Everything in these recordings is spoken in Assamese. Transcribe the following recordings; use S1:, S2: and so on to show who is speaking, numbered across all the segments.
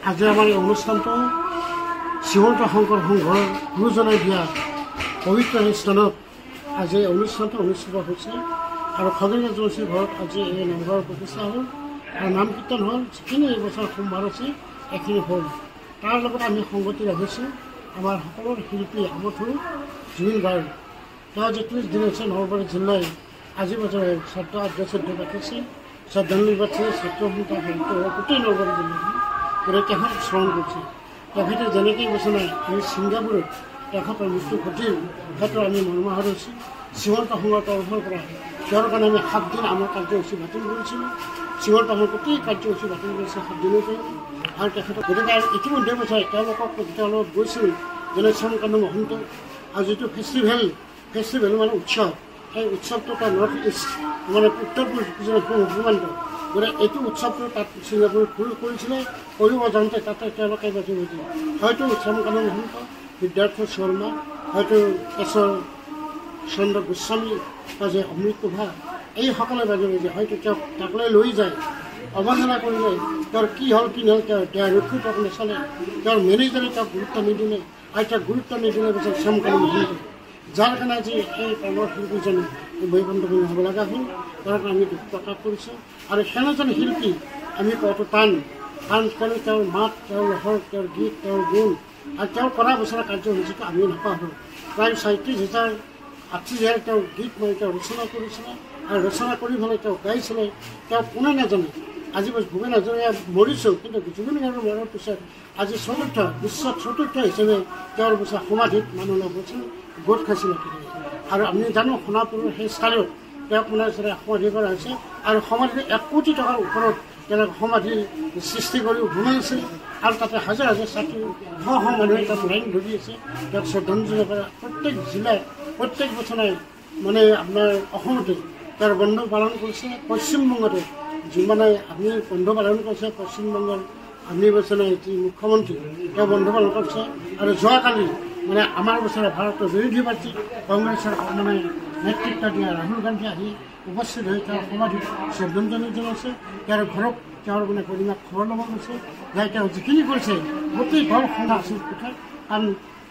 S1: আজি আমাৰ এই অনুষ্ঠানটো শ্ৰীমন্ত শংকৰ সংঘৰ গুৰুজনাই দিয়া পবিত্ৰ স্থানত আজি অনুষ্ঠানটো অনুষ্ঠিত হৈছে আৰু খগেন ৰাজবংশীৰ ঘৰত আজি এই নামঘৰ প্ৰতিষ্ঠা হ'ল আৰু নাম কীৰ্তন হ'ল যিখিনি এইবছৰ সোমবাৰ আছে এইখিনি হ'ল। তাৰ লগত আমি সংগতি ৰাখিছোঁ আমাৰ সকলো শিল্পী আমঠু জুবিন গাৰ্গ। তেওঁ যে 30 দিন হৈছে নলবাৰী জিলাই আজি বছৰে শ্ৰদ্ধ আদ্যশ্ৰদ্ধ পাতিছে শ্ৰদ্ধাঞ্জলি পাতিছে ছাত্ৰ সন্থা গোটেই নলবাৰী জিলাখন গতিকে তেখেত স্মৰণ কৰিছে। তেখেতে যেনেকৈ বচনা এই ছিংগাপুৰত তেখেতৰ মৃত্যু ঘটিল সেইটো আমি মৰ্মাহত হৈছোঁ। শ্ৰীমন্ত সংঘৰ তৰফৰ পৰা তেওঁৰ কাৰণে আমি 7 দিন আমাৰ কাৰ্যসূচী বাতিল কৰিছিলোঁ। শ্ৰীমন্ত সংঘৰ গোটেই কাৰ্যসূচী বাতিল কৰিছে 7 দিনৰ কাৰণে আৰু তেখেতক গতিকে ইতিমধ্যে বছৰে তেওঁলোকক গৈছিল যেনে চমকান্ত মহন্ত আৰু যিটো ফেষ্টিভেল মানে উৎসৱ সেই উৎসৱটো তাৰ নৰ্থ ইষ্ট মানে উত্তৰ পূৰ্বাঞ্চল গতিকে এইটো উৎসৱটো তাত ছিংগাপুৰত কৰিছিলে কৰিব যাওঁতে তাতে তেওঁলোকে বাজি গৈছিল হয়তো চমকান্ত মহন্ত সিদ্ধাৰ্থ শৰ্মা হয়তো কেশৰ চন্দ্ৰ গোস্বামী বা যে অমৃত প্ৰভা এইসকলে বাজি গৈছে হয়তো তেওঁক তাকলৈ লৈ যায় অৱহেলা কৰিলে তেওঁৰ কি হ'ল তেওঁৰ ৰক্ষী তেওঁক নাচালে তেওঁৰ মেনেজাৰে তেওঁক গুৰুত্ব নিদিলে আৰু তেওঁক গুৰুত্ব নিদিলে পিছত চমকান্ত মহন্ত যাৰ কাৰণে আজি এই প্ৰাণৰ শিল্পীজনে এই বৈকণ্ঠভূমি হ'ব লগা হ'ল তাৰ কাৰণে আমি দুখ প্ৰকাশ কৰিছোঁ আৰু সেনেজন শিল্পী আমি কোৱাটো টান কাৰণ তেওঁৰ মাত তেওঁৰ লহৰ তেওঁৰ গীত তেওঁৰ গুণ আৰু তেওঁ কৰা বছৰৰ কাৰ্যসূচীটো আমি নাপাহৰোঁ। প্ৰায় 37,000 38,000 তেওঁ গীত মই তেওঁ ৰচনা কৰিছিলে আৰু ৰচনা কৰি পেলাই তেওঁ গাইছিলে তেওঁ কোনে নাজানে। আজি ভূপেন হাজৰিকা মৰিছোঁ কিন্তু জুবিন গাৰ্গৰ মৰাৰ পিছত আজি বিশ্বৰ চতুৰ্থ হিচাপে তেওঁৰ পিছত সমাধিত মানুহ লগ হৈছিল গোট খাইছিল আৰু আমি জানো সোণাপুৰৰ সেই স্থানত তেওঁক মানে সমাধি কৰা হৈছে আৰু সমাধি 1 কোটি টকাৰ ওপৰত তেওঁলোকে সমাধি সৃষ্টি কৰি বনাইছিল আৰু তাতে হাজাৰ ছাত্ৰী মানুহে তাত লাইন ধৰি আছে তেওঁক শ্ৰদ্ধাঞ্জলি কৰা প্ৰত্যেক জিলাত প্ৰত্যেক বছৰে মানে আপোনাৰ অসমতে তেওঁৰ বন্ধ পালন কৰিছে। পশ্চিমবংগতে যিমানে আপুনি বন্ধ পালন কৰিছে পশ্চিমবংগৰ আপুনি বছৰে যি মুখ্যমন্ত্ৰী তেওঁ বন্ধ পালন কৰিছে আৰু যোৱাকালি মানে আমাৰ বছৰে ভাৰতৰ বিৰোধী পাৰ্টি কংগ্ৰেছৰ মানে নেতৃত্ব দিয়া ৰাহুল গান্ধী আহি উপস্থিত হৈ তেওঁৰ সমাধিত শ্ৰদ্ধাঞ্জলি জনাইছে। তেওঁৰ ঘৰত তেওঁৰ মানে পৰিমাক খবৰ ল'ব গৈছে যাই তেওঁ যিখিনি কৰিছে গোটেই ঘৰ সন্ধা আছিল কথা কাৰণ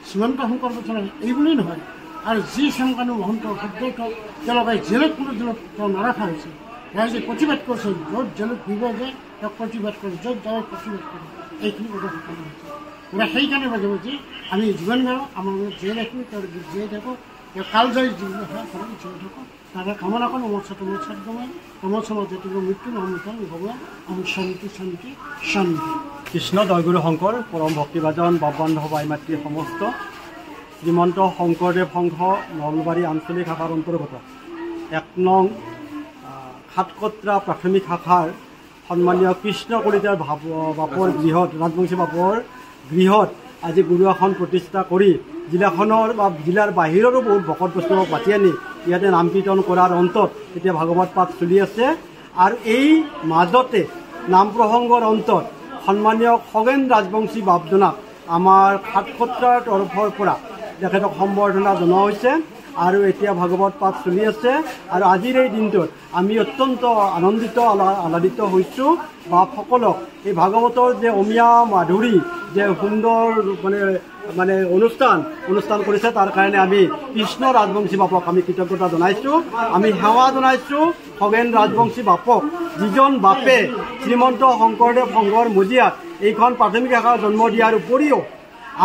S1: শ্ৰীমন্ত শংকৰ বছৰে এইবুলি নহয় আৰু যি চমকান্ত মহন্ত শব্দটো তেওঁলোকে জেলত কোনো জেলত তেওঁ নাৰাখা হৈছে ৰাইজে প্ৰতিবাদ কৰিছে য'ত জেলত দিব যায় তেওঁক প্ৰতিবাদ কৰে য'ত যায় প্ৰতিবাদ কৰে এইখিনি কথা সফল হৈছে গতিকে সেইকাৰণে বাজিব যে আমি যিমান পাৰোঁ আমাৰ লগত জীয়াই ৰাখোঁ তেওঁৰ জীয়াই থাকোঁ তেওঁ কালজয়ী জীয়াই থাকোঁ তাকে কামনা কৰোঁ মোৰ ছাত্ৰময় আমাৰ সমাজ জাতিৰ মৃত্যু নহয় ভগৱান আমি শান্তি শান্তি শান্তি।
S2: কৃষ্ণ জয়গুৰু শংকৰ পৰম ভক্তিভাজন বাবান্ধৱ ভাই মাতৃ সমস্ত শ্ৰীমন্ত শংকৰদেৱ সংঘ নলবাৰী আঞ্চলিক শাখাৰ অন্তৰ্গত 1 নং সাতকত্ৰা প্ৰাথমিক শাখাৰ সন্মানীয় কৃষ্ণ কলিতাৰ বাপৰ গৃহত ৰাজবংশী বাপৰ গৃহত আজি গুৰু আসন প্ৰতিষ্ঠা কৰি জিলাখনৰ বা জিলাৰ বাহিৰৰো বহুত ভকত বৈষ্ণৱক মাতি আনি ইয়াতে নাম কীৰ্তন কৰাৰ অন্তত এতিয়া ভাগৱত পাঠ চলি আছে আৰু এই মাজতে নাম প্ৰসংগৰ অন্তত সন্মানীয় খগেন ৰাজবংশী বাপজনাক আমাৰ সাতকত্ৰাৰ তৰফৰ পৰা তেখেতক সম্বৰ্ধনা জনোৱা হৈছে আৰু এতিয়া ভাগৱত পাঠ চলি আছে আৰু আজিৰ এই দিনটোত আমি অত্যন্ত আনন্দিত আহ্লাদিত হৈছোঁ বাপসকলক এই ভাগৱতৰ যে অমীয়া মাধুৰী যে সুন্দৰ মানে অনুষ্ঠান কৰিছে তাৰ কাৰণে আমি কৃষ্ণ ৰাজবংশী বাপক আমি কৃতজ্ঞতা জনাইছোঁ আমি সেৱা জনাইছোঁ খগেন ৰাজবংশী বাপক যিজন বাপে শ্ৰীমন্ত শংকৰদেৱ সংঘৰ মজিয়াত এইখন প্ৰাথমিক শাখাৰ জন্ম দিয়াৰ উপৰিও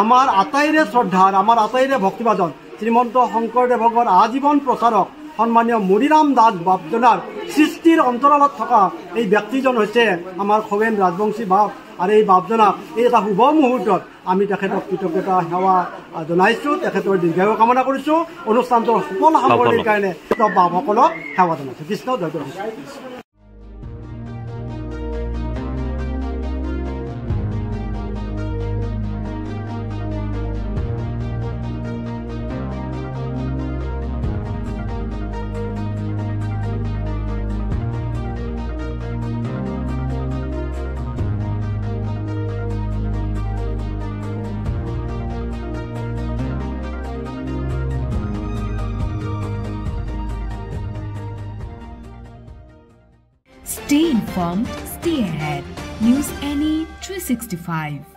S2: আমাৰ আটাইৰে শ্ৰদ্ধাৰ আমাৰ আটাইৰে ভক্তিভাজন শ্ৰীমন্ত শংকৰদেৱৰ আজীৱন প্ৰচাৰক সন্মানীয় মৰিৰাম দাস বাপজনাৰ সৃষ্টিৰ অন্তৰালত থকা এই ব্যক্তিজন হৈছে আমাৰ খগেন ৰাজবংশী বাপ আৰু এই বাপজনাক এই এটা শুভ মুহূৰ্তত আমি তেখেতক কৃতজ্ঞতা সেৱা জনাইছোঁ তেখেতৰ দীৰ্ঘায়ু কামনা কৰিছোঁ অনুষ্ঠানটোৰ সফল সামৰণিৰ কাৰণে বাপসকলক সেৱা জনাইছোঁ। কৃষ্ণ জয়গুৰু।
S3: Stay informed, stay ahead. News Any 365